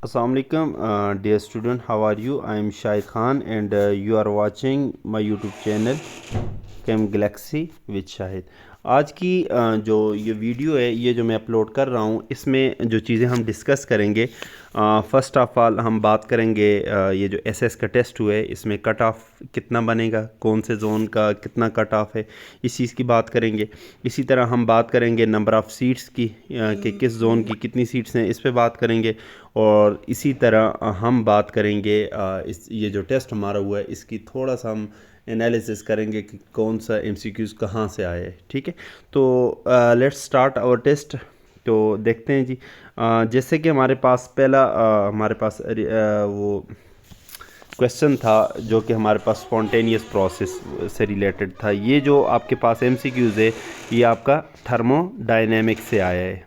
Assalamualaikum, dear student. How are you? I am Shahid Khan, and you are watching my YouTube channel Chem Galaxy with Shahid. आज की जो ये video है, ये जो मैं अपलोड कर रहा हूँ, इसमें जो चीज़ें हम डिस्कस करेंगे, फ़र्स्ट ऑफ़ ऑल हम बात करेंगे ये जो एसएस का टेस्ट हुआ है, इसमें कट ऑफ कितना बनेगा, कौन से जोन का कितना कट ऑफ है, इस चीज़ की बात करेंगे। इसी तरह हम बात करेंगे नंबर ऑफ़ सीट्स की, कि किस जोन की कितनी सीट्स हैं, इस पे बात करेंगे। और इसी तरह हम बात करेंगे इस ये जो टेस्ट हमारा हुआ है, इसकी थोड़ा सा हम एनालिसिस करेंगे कि कौन सा एमसीक्यूज़ कहाँ से आया है। ठीक है, तो लेट्स स्टार्ट आवर टेस्ट। तो देखते हैं जी। जैसे कि हमारे पास पहला हमारे पास वो क्वेश्चन था जो कि हमारे पास स्पॉन्टेनियस प्रोसेस से रिलेटेड था। ये जो आपके पास एमसीक्यूज़ है, ये आपका थर्मोडायनेमिक्स से आया है।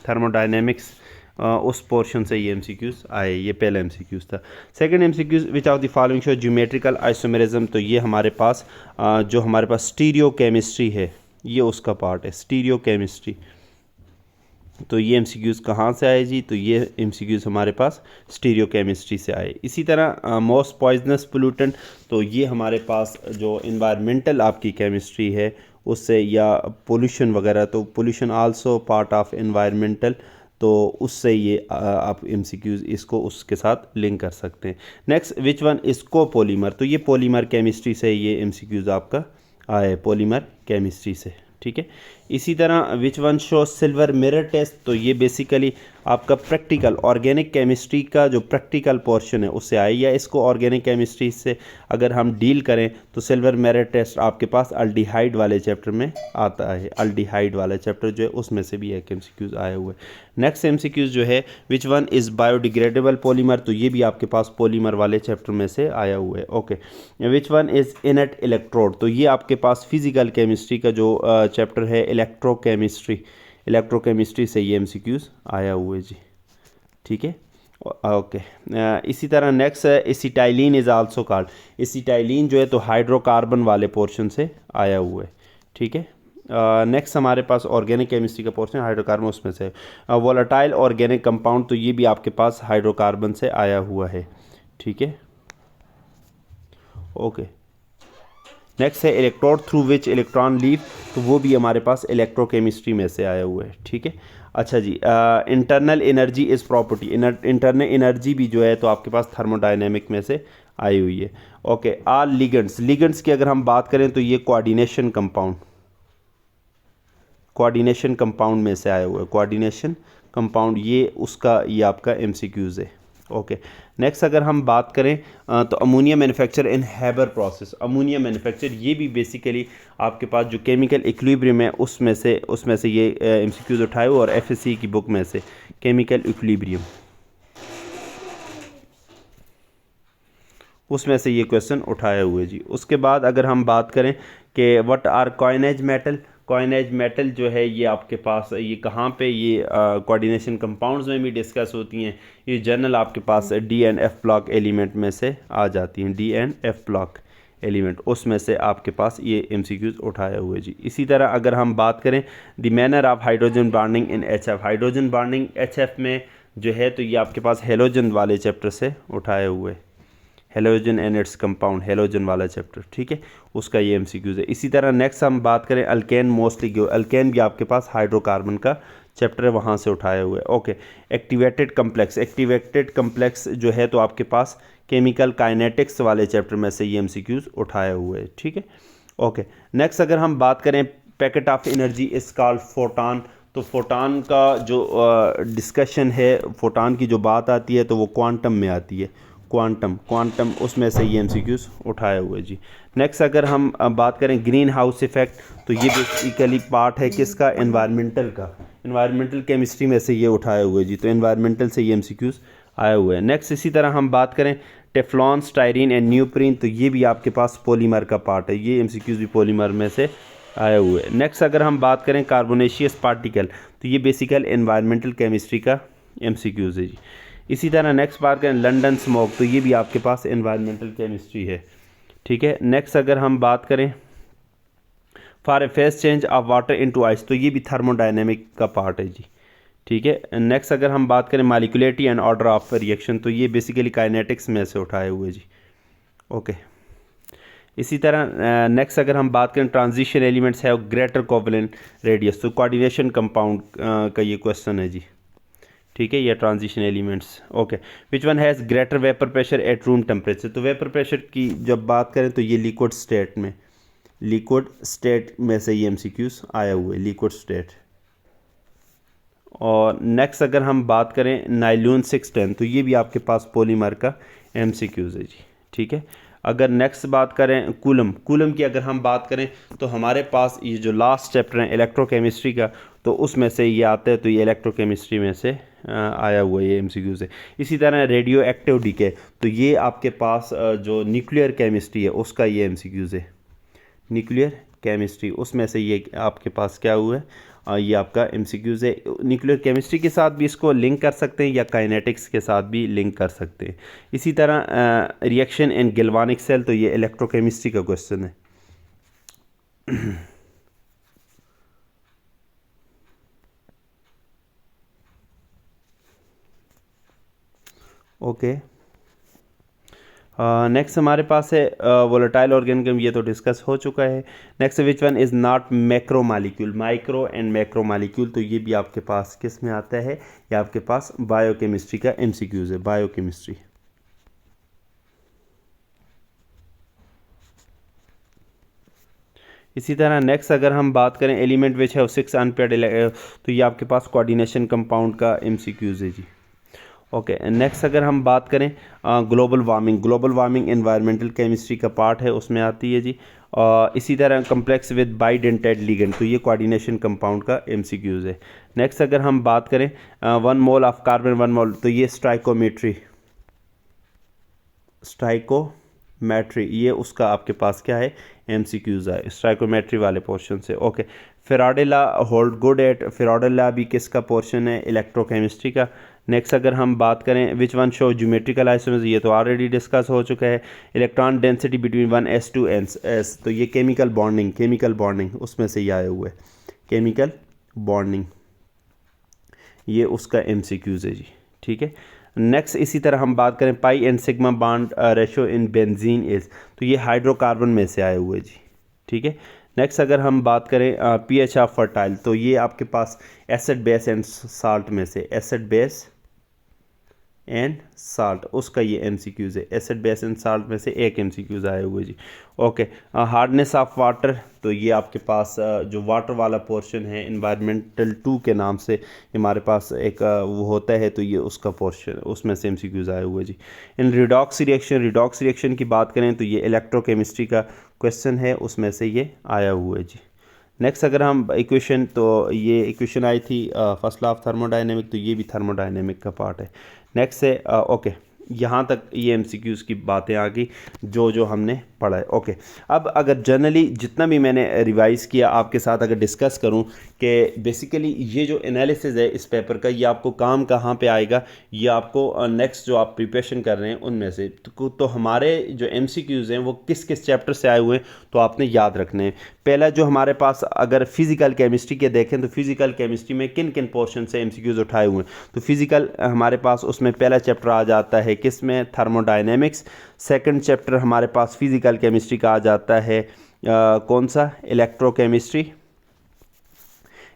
थर्मोडायनेमिक्स उस पोर्शन से ये एमसीक्यूज़ आए, ये पहला एमसीक्यूज़ था। Second MCQs which of the following show geometrical isomerism. तो ये हमारे पास जो हमारे पास स्टीरियो केमिस्ट्री है, ये उसका पार्ट है, स्टीरियो केमिस्ट्री। तो ये एमसीक्यूज़ कहाँ से आए जी? तो ये एमसीक्यूज़ हमारे पास स्टीरियो केमिस्ट्री से आए। इसी तरह मोस्ट पॉइजनस पोल्यूटेंट, तो ये हमारे पास जो इन्वायरमेंटल आपकी केमिस्ट्री है उससे, या पोल्यूशन वगैरह, तो pollution also part of environmental, तो उससे ये आप एमसीक्यूज़ इसको उसके साथ लिंक कर सकते हैं। Next, which one is copolymer. तो ये पॉलीमर केमिस्ट्री से ये एमसीक्यूज़ आपका आया है, पॉलीमर केमिस्ट्री से। ठीक है, इसी तरह which one show silver mirror test. तो ये बेसिकली आपका प्रैक्टिकल ऑर्गेनिक केमिस्ट्री का जो प्रैक्टिकल पोर्शन है उससे आए, या इसको ऑर्गेनिक केमिस्ट्री से अगर हम डील करें तो सिल्वर मिरर टेस्ट आपके पास अल्डिहाइड वाले चैप्टर में आता है। अल्डिहाइड वाला चैप्टर जो है उसमें से भी एक एमसीक्यूज़ आया हुआ है। नेक्स्ट एमसीक्यूज़ जो है which one is biodegradable polymer. तो ये भी आपके पास पॉलीमर वाले चैप्टर में से आया हुआ है। Okay, which one is इनट electrode. तो ये आपके पास फिजिकल केमिस्ट्री का जो चैप्टर है, इलेक्ट्रोकेमिस्ट्री, इलेक्ट्रोकेमिस्ट्री से ये एमसीक्यूज़ आया हुआ है जी। ठीक है, ओके। इसी तरह नेक्स्ट है acetylene is also called. Acetylene जो है तो हाइड्रोकार्बन वाले पोर्शन से आया हुआ है। ठीक है, नेक्स्ट हमारे पास ऑर्गेनिक केमिस्ट्री का पोर्शन हाइड्रोकार्बन, उसमें से वोलेटाइल ऑर्गेनिक कंपाउंड, तो ये भी आपके पास हाइड्रोकार्बन से आया हुआ है। ठीक है, ओके। नेक्स्ट है electrode through which electron leave, तो वो भी हमारे पास इलेक्ट्रोकेमिस्ट्री में से आया हुआ है। ठीक है, अच्छा जी। Internal energy is property. Internal energy भी जो है तो आपके पास थर्मोडायनेमिक में से आई हुई है। ओके, आल लिगेंड्स। लिगेंड्स की अगर हम बात करें तो ये कोऑर्डिनेशन कंपाउंड, कोऑर्डिनेशन कंपाउंड में से आया हुआ है। कोऑर्डिनेशन कंपाउंड ये उसका, ये आपका एमसीक्यूज़ है। ओके, नेक्स्ट अगर हम बात करें तो अमोनिया मैन्युफैक्चर इन हैबर प्रोसेस। अमोनिया मैन्युफैक्चर ये भी बेसिकली आपके पास जो केमिकल इक्विलिब्रियम है उसमें से ये एमसीक्यूज़ उठाए हुए, और एफएससी की बुक में से केमिकल इक्विलिब्रियम, उसमें से ये क्वेश्चन उठाए हुए जी। उसके बाद अगर हम बात करें कि what are coinage metal. Coinage metal जो है ये आपके पास ये कहाँ पे, ये कोऑर्डिनेशन कंपाउंड्स में भी डिस्कस होती हैं। ये जनरल आपके पास D and F block element में से आ जाती हैं। D and F block element, उसमें से आपके पास ये एमसीक्यूज़ उठाए हुए जी। इसी तरह अगर हम बात करें the manner of hydrogen bonding in HF. Hydrogen bonding HF में जो है तो ये आपके पास हेलोजन वाले चैप्टर से उठाए हुए, halogen and its compound, halogen वाला चैप्टर। ठीक है, उसका ये एमसीक्यूज़ है। इसी तरह नेक्स्ट हम बात करें अल्केन, मोस्टली अल्केन भी आपके पास हाइड्रोकार्बन का चैप्टर है, वहाँ से उठाया हुआ है। Okay, activated complex. Activated complex जो है तो आपके पास केमिकल काइनेटिक्स वाले चैप्टर में से ये एमसीक्यूज़ उठाया हुआ है। ठीक है, ओके। नेक्स्ट अगर हम बात करें packet of energy is called photon. तो फोटान का जो डिस्कशन है, फोटान की जो बात आती है तो वो क्वांटम में आती है। क्वांटम उसमें से ये एमसीक्यूज़ उठाए हुए जी। नेक्स्ट अगर हम बात करें ग्रीन हाउस इफेक्ट, तो ये बेसिकली पार्ट है किसका, एनवायरमेंटल का। एनवायरमेंटल केमिस्ट्री में से ये उठाए हुए जी, तो एनवायरमेंटल से ये एमसीक्यूज़ आए हुए हैं। नेक्स्ट इसी तरह हम बात करें टेफ्लॉन, स्टायरीन एंड न्यूप्रीन, तो ये भी आपके पास पॉलीमर का पार्ट है। ये एमसीक्यूज़ भी पॉलीमर में से आए हुए हैं। नेक्स्ट अगर हम बात करें कार्बोनेशियस पार्टिकल, तो ये बेसिकल एनवायरमेंटल केमिस्ट्री का एमसीक्यूज़ है जी। इसी तरह नेक्स्ट बात करें लंदन स्मोक, तो ये भी आपके पास एनवायरमेंटल केमिस्ट्री है। ठीक है, नेक्स्ट अगर हम बात करें for a face change of water into ice, तो ये भी थर्मोडायनेमिक का पार्ट है जी। ठीक है। नेक्स्ट अगर हम बात करें molecularity and order of reaction, तो ये बेसिकली काइनेटिक्स में से उठाए हुए जी। ओके। इसी तरह नेक्स्ट अगर हम बात करें ट्रांजिशन एलिमेंट्स है ग्रेटर कोवलेंट रेडियस, तो कोऑर्डिनेशन कंपाउंड का ये क्वेश्चन है जी। ठीक है, ये transition elements. Okay. Which one has greater vapour pressure at room temperature, तो वेपर प्रेशर की जब बात करें तो ये लिक्विड स्टेट में से ये एमसीक्यूज आया हुआ है, लिक्विड स्टेट। और नेक्स्ट अगर हम बात करें नाइलून 610, तो ये भी आपके पास पॉलीमर का एमसीक्यूज है जी। ठीक है। अगर नेक्स्ट बात करें कूलम की अगर हम बात करें तो हमारे पास ये जो लास्ट चैप्टर है इलेक्ट्रोकेमिस्ट्री का, तो उसमें से ये आता है, तो ये इलेक्ट्रोकेमिस्ट्री में से आया हुआ ये एमसीक्यूज है। इसी तरह रेडियो एक्टिव डीके, तो ये आपके पास जो न्यूक्लियर केमिस्ट्री है उसका ये एमसीक्यूज है, न्यूक्लियर केमिस्ट्री, उसमें से ये आपके पास क्या हुआ है, ये आपका एमसीक्यूज है। न्यूक्लियर केमिस्ट्री के साथ भी इसको लिंक कर सकते हैं या काइनेटिक्स के साथ भी लिंक कर सकते हैं। इसी तरह रिएक्शन इन गैल्वानिक सेल, तो ये इलेक्ट्रोकेमिस्ट्री का क्वेश्चन है। ओके। नेक्स्ट हमारे पास है वोलेटाइल ऑर्गेनिज्म, ये तो डिस्कस हो चुका है। Next which one is not macro molecule, micro and macro molecule, तो ये भी आपके पास किस में आता है, ये आपके पास बायोकेमिस्ट्री का एमसीक्यूज है, बायोकेमिस्ट्री। इसी तरह नेक्स्ट अगर हम बात करें एलिमेंट विच है 6 अनपेयर्ड, तो ये आपके पास कोऑर्डिनेशन कंपाउंड का एमसीक्यूज है जी। ओके। नेक्स्ट अगर हम बात करें ग्लोबल वार्मिंग एनवायरमेंटल केमिस्ट्री का पार्ट है, उसमें आती है जी। इसी तरह कम्प्लेक्स विद बाइडेंटेड लिगेंड, तो ये कोऑर्डिनेशन कंपाउंड का एमसीक्यूज है। नेक्स्ट अगर हम बात करें 1 मोल ऑफ कार्बन 1 मोल, तो ये स्टाइकोमेट्री, ये उसका आपके पास क्या है, एमसीक्यूज है स्टाइकोमेट्री वाले पोर्शन से। Okay. Faraday law hold good at, Faraday law भी किसका पोर्शन है, इलेक्ट्रोकेमिस्ट्री का। नेक्स्ट अगर हम बात करें विच वन शो ज्योमेट्रिकल आइसोमर्स, ये तो ऑलरेडी डिस्कस हो चुका है। Electron density between 1s to s, तो ये केमिकल बॉन्डिंग उसमें से ये आया हुआ है, केमिकल बॉन्डिंग, ये उसका एमसीक्यूज है जी। ठीक है। नेक्स्ट इसी तरह हम बात करें pi and sigma bond ratio in benzene is, तो ये हाइड्रोकार्बन में से आए हुए जी। ठीक है। नेक्स्ट अगर हम बात करें पीएच ऑफ फर्टाइल, तो ये आपके पास एसिड बेस एंड साल्ट में से, एसिड बेस एंड साल्ट, उसका ये एमसीक्यूज है, एसिड बेस एंड साल्ट में से एक एमसीक्यूज आए हुए जी। ओके। हार्डनेस ऑफ वाटर, तो ये आपके पास जो वाटर वाला पोर्शन है इन्वायरमेंटल 2 के नाम से हमारे पास एक वो होता है, तो ये उसका पोर्शन, उसमें से एमसीक्यूज आए हुए जी। इन रिडॉक्स रिएक्शन की बात करें तो ये इलेक्ट्रोकेमिस्ट्री का क्वेश्चन है, उसमें से ये आया हुआ है जी। नेक्स्ट अगर हम इक्वेशन, तो ये इक्वेशन आई थी फर्स्ट लॉ ऑफ थर्मोडायनेमिक, तो ये भी थर्मोडायनेमिक का पार्ट है। नेक्स्ट है ओके, यहाँ तक ये एमसीक्यूज़ की बातें आ गई जो हमने पढ़ा है। ओके। अब अगर जनरली जितना भी मैंने रिवाइज़ किया आपके साथ अगर डिस्कस करूँ कि बेसिकली ये जो एनालिसिस है इस पेपर का, ये आपको काम कहाँ पे आएगा, ये आपको नेक्स्ट जो आप प्रिपरेशन कर रहे हैं उनमें से तो हमारे जो एमसीक्यूज़ हैं वो किस किस चैप्टर से आए हुए हैं तो आपने याद रखने हैं। पहला जो हमारे पास अगर फिज़िकल केमिस्ट्री के देखें तो फिज़िकल केमिस्ट्री में किन किन पोर्शन से एमसीक्यूज़ उठाए हुए हैं, तो फिज़िकल हमारे पास उसमें पहला चैप्टर आ जाता है किस में, थर्मोडायनेमिक्स। सेकंड चैप्टर हमारे पास फिज़िकल केमिस्ट्री का आ जाता है कौन सा, इलेक्ट्रोकेमिस्ट्री।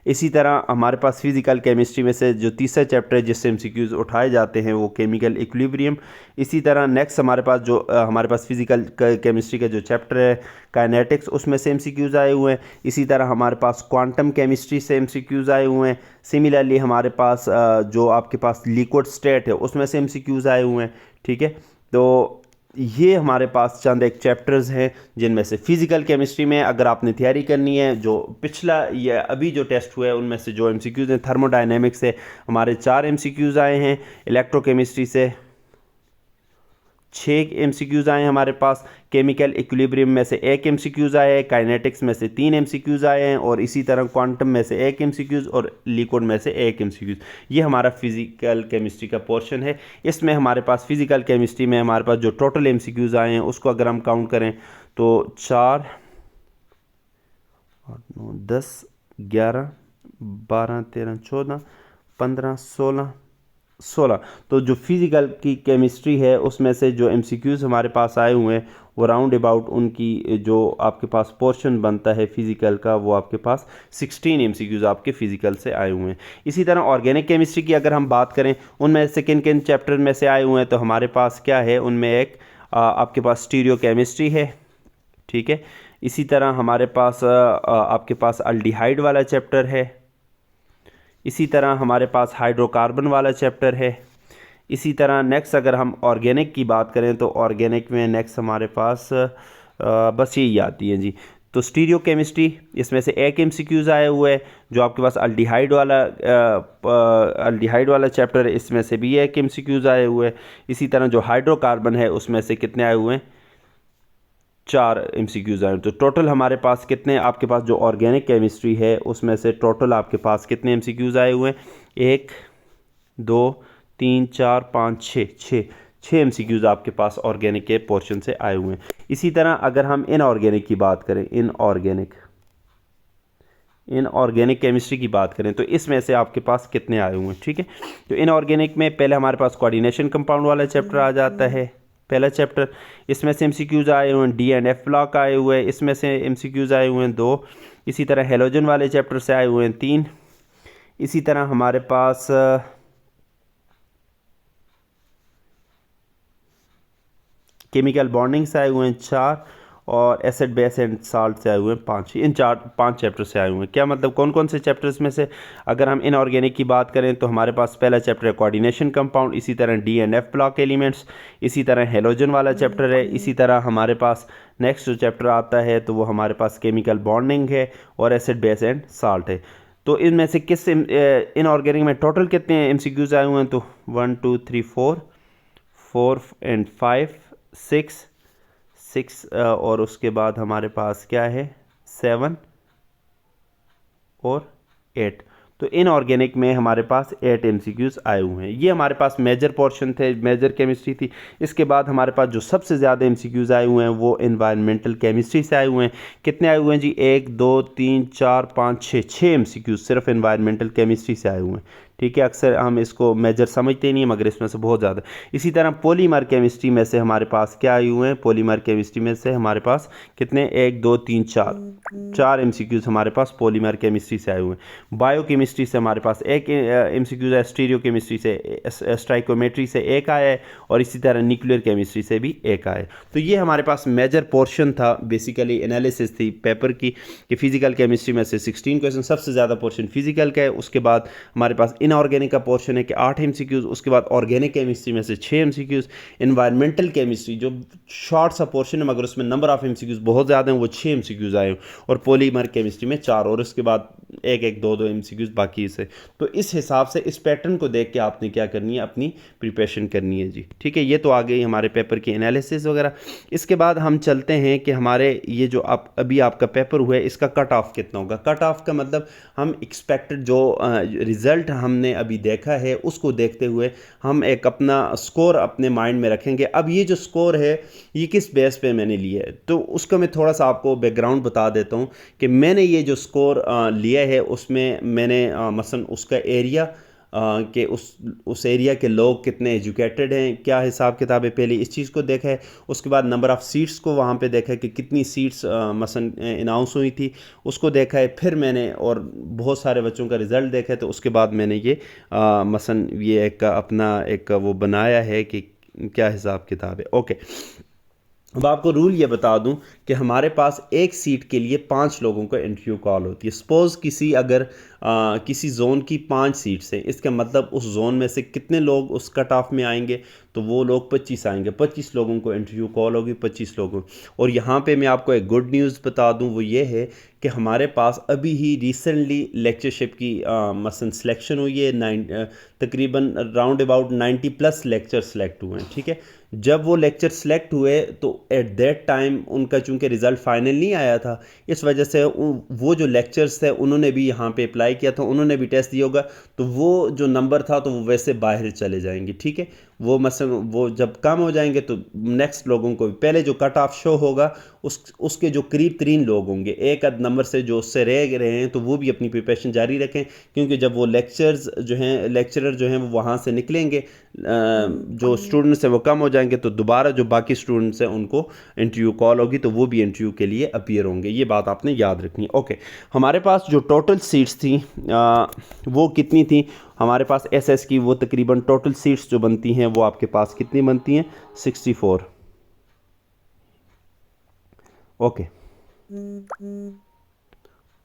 इसी तरह हमारे पास फिज़िकल केमिस्ट्री में से जो तीसरा चैप्टर है जिससे एमसीक्यूज़ उठाए जाते हैं वो केमिकल इक्विलिब्रियम। इसी तरह नेक्स्ट हमारे पास जो हमारे पास फिज़िकल केमिस्ट्री का जो चैप्टर है काइनेटिक्स, उसमें से एमसीक्यूज़ आए हुए हैं। इसी तरह हमारे पास क्वांटम केमिस्ट्री से एमसीक्यूज़ आए हुए हैं। सिमिलरली हमारे पास जो आपके पास लिक्विड स्टेट है उसमें से एमसीक्यूज़ आए हुए हैं। ठीक है। तो ये हमारे पास चंद एक चैप्टर्स हैं जिनमें से फिज़िकल केमिस्ट्री में अगर आपने तैयारी करनी है, जो पिछला या अभी जो टेस्ट हुआ है उनमें से जो एमसीक्यूज़ हैं, थर्मोडायनेमिक्स से हमारे 4 एमसीक्यूज़ आए हैं, इलेक्ट्रोकेमिस्ट्री से 6 एमसीक्यूज़ आए हैं हमारे पास, केमिकल इक्विलिब्रियम में से 1 एमसीक्यूज़ आए हैं, काइनेटिक्स में से 3 एमसीक्यूज़ आए हैं, और इसी तरह क्वांटम में से 1 एमसीक्यूज़ और लिक्विड में से 1 एमसीक्यूज़। ये हमारा फिज़िकल केमिस्ट्री का पोर्शन है। इसमें हमारे पास फिज़िकल केमिस्ट्री में हमारे पास जो टोटल एमसीक्यूज़ आए हैं उसको अगर हम काउंट करें तो 4 8 9 10 11 12 13 14 15, 16। तो जो फिज़िकल की केमिस्ट्री है उसमें से जो एमसीक्यूज़ हमारे पास आए हुए हैं वो राउंड अबाउट उनकी जो आपके पास पोर्शन बनता है फिज़िकल का, वो आपके पास 16 एमसीक्यूज़ आपके फिज़िकल से आए हुए हैं। इसी तरह ऑर्गेनिक केमिस्ट्री की अगर हम बात करें, उनमें से किन किन चैप्टर में से आए हुए हैं, तो हमारे पास क्या है, उनमें एक आपके पास स्टीरियो केमिस्ट्री है, ठीक है। इसी तरह हमारे पास आपके पास अल्डिहाइड वाला चैप्टर है। इसी तरह हमारे पास हाइड्रोकार्बन वाला चैप्टर है। इसी तरह नेक्स्ट अगर हम ऑर्गेनिक की बात करें तो ऑर्गेनिक में नेक्स्ट हमारे पास बस यही आती है जी। तो स्टीरियो केमिस्ट्री, इसमें से एक एमसीक्यूज़ आए हुए हैं। जो आपके पास अल्डिहाइड वाला चैप्टर है, इसमें से भी एक एमसीक्यूज़ आए हुए हैं। इसी तरह जो हाइड्रोकार्बन है उसमें से कितने आए हुए हैं, 4 एमसीक्यूज़ आए। तो टोटल हमारे पास कितने, आपके पास जो ऑर्गेनिक केमिस्ट्री है उसमें से टोटल आपके पास कितने एमसीक्यूज़ आए हुए हैं, 1 2 3 4 5 6 एमसीक्यूज़ आपके पास ऑर्गेनिक के पोर्शन से आए हुए हैं। इसी तरह अगर हम इनऑर्गेनिक की बात करें, इनऑर्गेनिक केमिस्ट्री की बात करें, तो इसमें से आपके पास कितने आए हुए हैं, ठीक है। तो इनऑर्गेनिक में पहले हमारे पास कोऑर्डिनेशन कंपाउंड वाला चैप्टर आ जाता है, पहला चैप्टर। इसमें से एमसीक्यूज़ आए हुए हैं, डी एंड एफ ब्लॉक आए हुए हैं, इसमें से एमसीक्यूज़ आए हुए हैं 2। इसी तरह हेलोजन वाले चैप्टर से आए हुए हैं 3। इसी तरह हमारे पास केमिकल बॉन्डिंग से आए हुए हैं 4, और एसिड बेस एंड साल्ट से आए हुए हैं 5। इन 5 चैप्टर से आए हुए हैं। क्या मतलब, कौन कौन से चैप्टर्स में से अगर हम इनऑर्गेनिक की बात करें तो हमारे पास पहला चैप्टर है कोऑर्डिनेशन कंपाउंड, इसी तरह D and F block elements, इसी तरह हेलोजन वाला चैप्टर है। इसी तरह हमारे पास नेक्स्ट जो चैप्टर आता है तो वो हमारे पास केमिकल बॉन्डिंग है और एसिड बेस एंड साल्ट है। तो इनमें से किस इनऑर्गेनिक में टोटल कितने एमसीक्यूज आए हुए हैं, तो 1 2 3 4 एंड 5 6 और उसके बाद हमारे पास क्या है 7 और 8। तो इनऑर्गेनिक में हमारे पास 8 एमसीक्यूज आए हुए हैं। ये हमारे पास मेजर पोर्शन थे, मेजर केमिस्ट्री थी। इसके बाद हमारे पास जो सबसे ज़्यादा एमसीक्यूज आए हुए हैं वो एनवायरमेंटल केमिस्ट्री से आए हुए हैं। कितने आए हुए हैं जी, 1 2 3 4 5 6 एमसीक्यूज सिर्फ एनवायरमेंटल केमिस्ट्री से आए हुए हैं, ठीक है। अक्सर हम इसको मेजर समझते नहीं हैं मगर इसमें से बहुत ज़्यादा। इसी तरह पॉलीमर केमिस्ट्री में से हमारे पास क्या आए हुए हैं, पॉलीमर केमिस्ट्री में से हमारे पास कितने, 1 2 3 4 एमसीक्यूज हमारे पास पॉलीमर केमिस्ट्री से आए हुए हैं। बायो केमिस्ट्री से हमारे पास एक एमसीक्यूज है, स्टीरियो केमिस्ट्री से, स्टाइकोमेट्री से एक आया है, और इसी तरह न्यूक्लियर केमिस्ट्री से भी एक आया है। तो ये हमारे पास मेजर पोर्शन था, बेसिकली एनालिसिस थी पेपर की कि फिजिकल केमिस्ट्री में से 16 क्वेश्चन, सबसे ज़्यादा पोर्शन फिजिकल का है। उसके बाद हमारे पास इनऑर्गेनिक का पोर्शन है कि 8 एमसीक्यूज, उसके बाद ऑर्गेनिक केमिस्ट्री में से 6 एमसीक्यूज, एनवायरमेंटल केमिस्ट्री जो शॉर्ट सा पोर्शन है मगर उसमें नंबर ऑफ एमसीक्यूज बहुत ज़्यादा हैं, वो 6 एमसीक्यूज आए, और पॉलीमर केमिस्ट्री में 4, और उसके बाद 1 1 2 2 एमसीक्यूज बाकी से। तो इस हिसाब से इस पैटर्न को देख के आपने क्या करनी है, अपनी प्रिपरेशन करनी है जी, ठीक है। ये तो आ गई हमारे पेपर की एनालिसिस वगैरह। इसके बाद हम चलते हैं कि हमारे ये जो अभी आपका पेपर हुआ है इसका कट ऑफ कितना होगा। कट ऑफ का मतलब हम एक्सपेक्टेड जो रिज़ल्ट हमने अभी देखा है उसको देखते हुए हम एक अपना स्कोर अपने माइंड में रखेंगे। अब ये जो स्कोर है ये किस बेस पे मैंने लिया है, तो उसका मैं थोड़ा सा आपको बैकग्राउंड बता देता हूँ कि मैंने ये जो स्कोर लिया है उसमें मैंने मसलन उसका एरिया कि उस एरिया के लोग कितने एजुकेटेड हैं, क्या हिसाब किताब है, पहले इस चीज़ को देखा है। उसके बाद नंबर ऑफ़ सीट्स को वहाँ पे देखा है कि कितनी सीट्स मसलन अनाउंस हुई थी, उसको देखा है। फिर मैंने और बहुत सारे बच्चों का रिज़ल्ट देखा है, तो उसके बाद मैंने ये मसलन ये एक अपना एक वो बनाया है कि क्या हिसाब किताब है। ओके, अब आपको रूल ये बता दूं कि हमारे पास एक सीट के लिए 5 लोगों को इंटरव्यू कॉल होती है। सपोज़ किसी जोन की 5 सीट्स हैं, इसका मतलब उस जोन में से कितने लोग उस कट ऑफ में आएंगे, तो वो लोग 25 आएंगे। 25 लोगों को इंटरव्यू कॉल होगी, 25 लोगों। और यहाँ पे मैं आपको एक गुड न्यूज़ बता दूँ, वो ये है कि हमारे पास अभी ही रिसेंटली लेक्चरशिप की मसलन सिलेक्शन हुई है। तकरीबन राउंड अबाउट 90+ लेक्चर सेलेक्ट हुए हैं, ठीक है। जब वो लेक्चर सेलेक्ट हुए तो एट दैट टाइम उनका चूँकि रिज़ल्ट फाइनल नहीं आया था, इस वजह से वो जो लेक्चर्स थे उन्होंने भी यहाँ पे अप्लाई किया था, उन्होंने भी टेस्ट दिया होगा, तो वो जो नंबर था तो वो वैसे बाहर चले जाएंगे, ठीक है। वो मसलन वो जब कम हो जाएंगे तो नेक्स्ट लोगों को पहले जो कट ऑफ शो होगा उसके जो करीब तरीन लोग होंगे, एक आध नंबर से जो उससे रह रहे हैं, तो वो भी अपनी प्रिपरेशन जारी रखें, क्योंकि जब वो लेक्चरर जो हैं वो वहाँ से निकलेंगे, जो स्टूडेंट्स हैं वो कम हो जाएंगे, तो दोबारा जो बाकी स्टूडेंट्स हैं उनको इंटरव्यू कॉल होगी, तो वो भी इंटरव्यू के लिए अपीयर होंगे। ये बात आपने याद रखनी है। ओके, हमारे पास जो टोटल सीट्स थी वो कितनी थी? हमारे पास एसएस की वो तकरीबन टोटल सीट्स जो बनती हैं वो आपके पास कितनी बनती हैं? 64। ओके,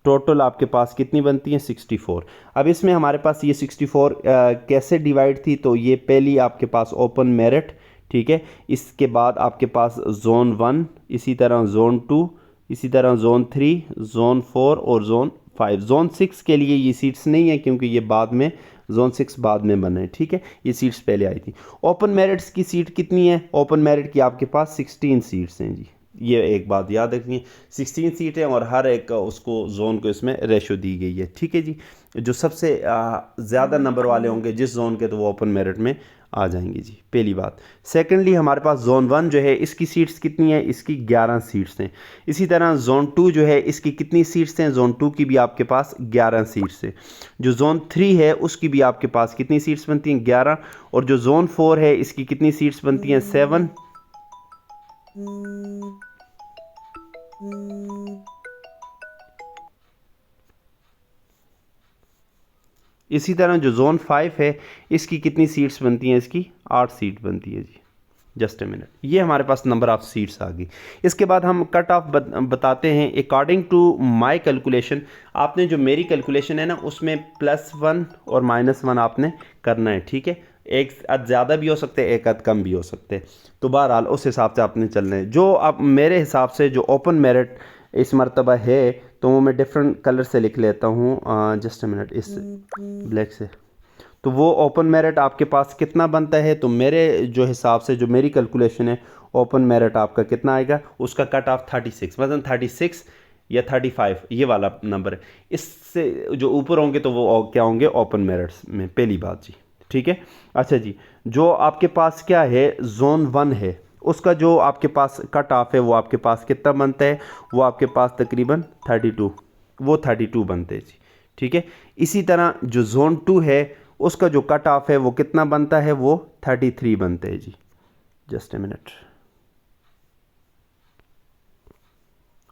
टोटल आपके पास कितनी बनती हैं? 64। अब इसमें हमारे पास ये 64 कैसे डिवाइड थी? तो ये पहली आपके पास ओपन मेरिट, ठीक है, इसके बाद आपके पास जोन 1, इसी तरह जोन 2, इसी तरह जोन 3, जोन 4 और जोन 5। जोन 6 के लिए ये सीट्स नहीं है क्योंकि ये बाद में जोन 6 बाद में बने, ठीक है, ये सीट्स पहले आई थी। ओपन मेरिट्स की सीट कितनी है? ओपन मेरिट की आपके पास 16 सीट्स हैं जी। ये एक बात याद रखनी है, 16 सीटें और हर एक उसको जोन को इसमें रेशो दी गई है, ठीक है जी। जो सबसे ज़्यादा नंबर वाले होंगे जिस जोन के, तो वो ओपन मेरिट में आ जाएंगे जी, पहली बात। सेकेंडली हमारे पास जोन 1 जो है इसकी सीट्स कितनी है? इसकी 11 सीट्स हैं। इसी तरह जोन 2 जो है इसकी कितनी सीट्स हैं? जोन 2 की भी आपके पास 11 सीट्स हैं। जो जोन 3 है उसकी भी आपके पास कितनी सीट्स बनती हैं? 11। और जो जोन 4 है इसकी कितनी सीट्स बनती हैं? 7। इसी तरह जो जोन 5 है इसकी कितनी सीट्स बनती हैं? इसकी 8 सीट बनती है जी। जस्ट ए मिनट, ये हमारे पास नंबर ऑफ सीट्स आ गई। इसके बाद हम कट ऑफ बताते हैं अकॉर्डिंग टू माय कैलकुलेशन। आपने जो मेरी कैलकुलेशन है ना उसमें +1 और -1 आपने करना है, ठीक है। एक अद ज़्यादा भी हो सकते हैं, एक अद कम भी हो सकते हैं, तो बहरहाल उस हिसाब से आपने चलना है। जो अब मेरे हिसाब से जो ओपन मेरिट इस मरतबा है तो वो मैं डिफरेंट कलर से लिख लेता हूँ, जस्ट अ मिनट, इस ब्लैक से। तो वो ओपन मेरिट आपके पास कितना बनता है? तो मेरे जो हिसाब से जो मेरी कैलकुलेशन है, ओपन मेरिट आपका कितना आएगा? उसका कट ऑफ 36, मतलब 36 या 35, ये वाला नंबर है। इससे जो ऊपर होंगे तो वो क्या होंगे? ओपन मेरिट्स में, पहली बात जी, ठीक है। अच्छा जी, जो आपके पास क्या है, जोन 1 है, उसका जो आपके पास कट ऑफ है वो आपके पास कितना बनता है? वो आपके पास तकरीबन 32, वो 32 बनते हैं जी, ठीक है। इसी तरह जो जोन 2 है उसका जो कट ऑफ है वो कितना बनता है? वो 33 बनते हैं जी। Just a minute,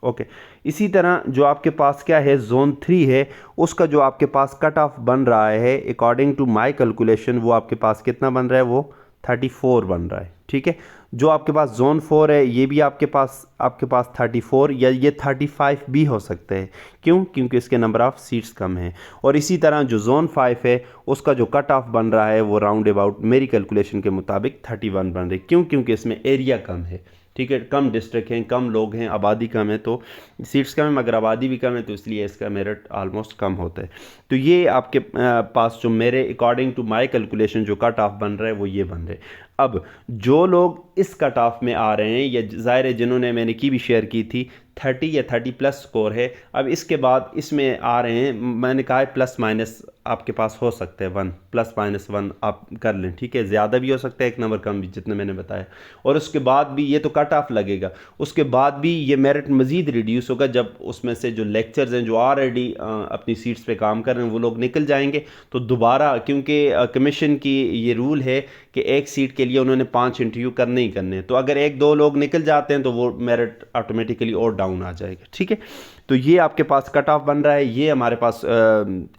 okay. इसी तरह जो आपके पास क्या है, जोन 3 है, उसका जो आपके पास कट ऑफ बन रहा है अकॉर्डिंग टू माय कैलकुलेशन, वो आपके पास कितना बन रहा है? वो 34 बन रहा है, ठीक है। जो आपके पास जोन 4 है ये भी आपके पास 34 या ये 35 भी हो सकता है। क्यों? क्योंकि इसके नंबर ऑफ़ सीट्स कम हैं। और इसी तरह जो जोन 5 है उसका जो कट ऑफ बन रहा है वो राउंड अबाउट मेरी कैलकुलेशन के मुताबिक 31 बन रहे। क्यों? क्योंकि इसमें एरिया कम है, ठीक है, कम डिस्ट्रिक्ट हैं, कम लोग हैं, आबादी कम है, तो सीट्स कम है मगर आबादी भी कम है, तो इसलिए इसका मेरिट आलमोस्ट कम होता है। तो ये आपके पास जो मेरे अकॉर्डिंग टू माय कैलकुलेशन जो कट ऑफ बन रहा है वो ये बन रहे। अब जो लोग इस कट ऑफ में आ रहे हैं, या ज़ाहिर है जिन्होंने मैंने की भी शेयर की थी 30 या 30+ स्कोर है, अब इसके बाद इसमें आ रहे हैं, मैंने कहा है प्लस माइनस आपके पास हो सकता है 1, +-1 आप कर लें, ठीक है, ज़्यादा भी हो सकता है, एक नंबर कम भी, जितने मैंने बताया। और उसके बाद भी ये तो कट ऑफ लगेगा, उसके बाद भी ये मेरिट मज़ीद रिड्यूस होगा जब उसमें से जो लेक्चर्स हैं जो ऑलरेडी अपनी सीट्स पे काम कर रहे हैं वो लोग निकल जाएंगे, तो दोबारा, क्योंकि कमीशन की ये रूल है कि एक सीट के लिए उन्होंने 5 इंटरव्यू करने ही करने हैं, तो अगर 1-2 लोग निकल जाते हैं तो वो मेरिट ऑटोमेटिकली और डाउन आ जाएगा, ठीक है। तो ये आपके पास कट ऑफ बन रहा है, ये हमारे पास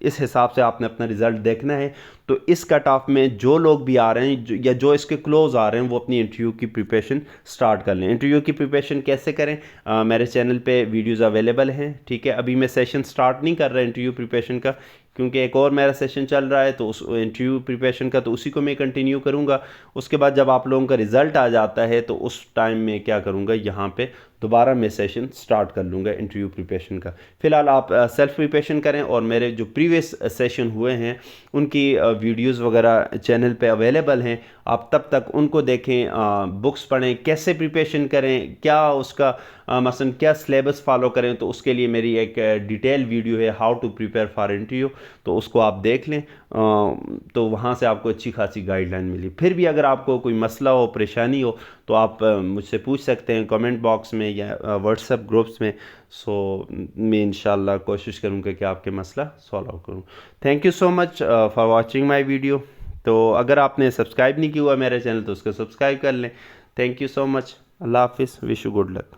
इस हिसाब से आपने अपना रिज़ल्ट देखना है। तो इस कट ऑफ में जो लोग भी आ रहे हैं या जो इसके क्लोज आ रहे हैं वो अपनी इंटरव्यू की प्रिपरेशन स्टार्ट कर लें। इंटरव्यू की प्रिपरेशन कैसे करें? मेरे चैनल पे वीडियोस अवेलेबल हैं, ठीक है। अभी मैं सेशन स्टार्ट नहीं कर रहा इंटरव्यू प्रिपरेशन का, क्योंकि एक और मेरा सेशन चल रहा है, तो उस इंटरव्यू प्रिपरेशन का तो उसी को मैं कंटिन्यू करूँगा। उसके बाद जब आप लोगों का रिज़ल्ट आ जाता है तो उस टाइम में क्या करूँगा, यहाँ पे दोबारा मैं सेशन स्टार्ट कर लूँगा इंटरव्यू प्रिपरेशन का। फ़िलहाल आप सेल्फ़ प्रिपरेशन करें, और मेरे जो प्रीवियस सेशन हुए हैं उनकी वीडियोस वगैरह चैनल पे अवेलेबल हैं, आप तब तक उनको देखें, बुक्स पढ़ें, कैसे प्रिपरेशन करें, क्या उसका मसलन क्या सिलेबस फॉलो करें, तो उसके लिए मेरी एक डिटेल वीडियो है how to prepare for interview, तो उसको आप देख लें। तो वहाँ से आपको अच्छी खासी गाइडलाइन मिली। फिर भी अगर आपको कोई मसला हो, परेशानी हो, तो आप मुझसे पूछ सकते हैं कमेंट बॉक्स में या व्हाट्सएप ग्रुप्स में। सो मैं इंशाल्लाह कोशिश करूँगा कि आपके मसला सॉल्व आउट करूँ। Thank you so much for watching my video. तो अगर आपने सब्सक्राइब नहीं किया हुआ मेरे चैनल, तो उसको सब्सक्राइब कर लें। Thank you so much. अल्लाह हाफिज़। Wish you good luck.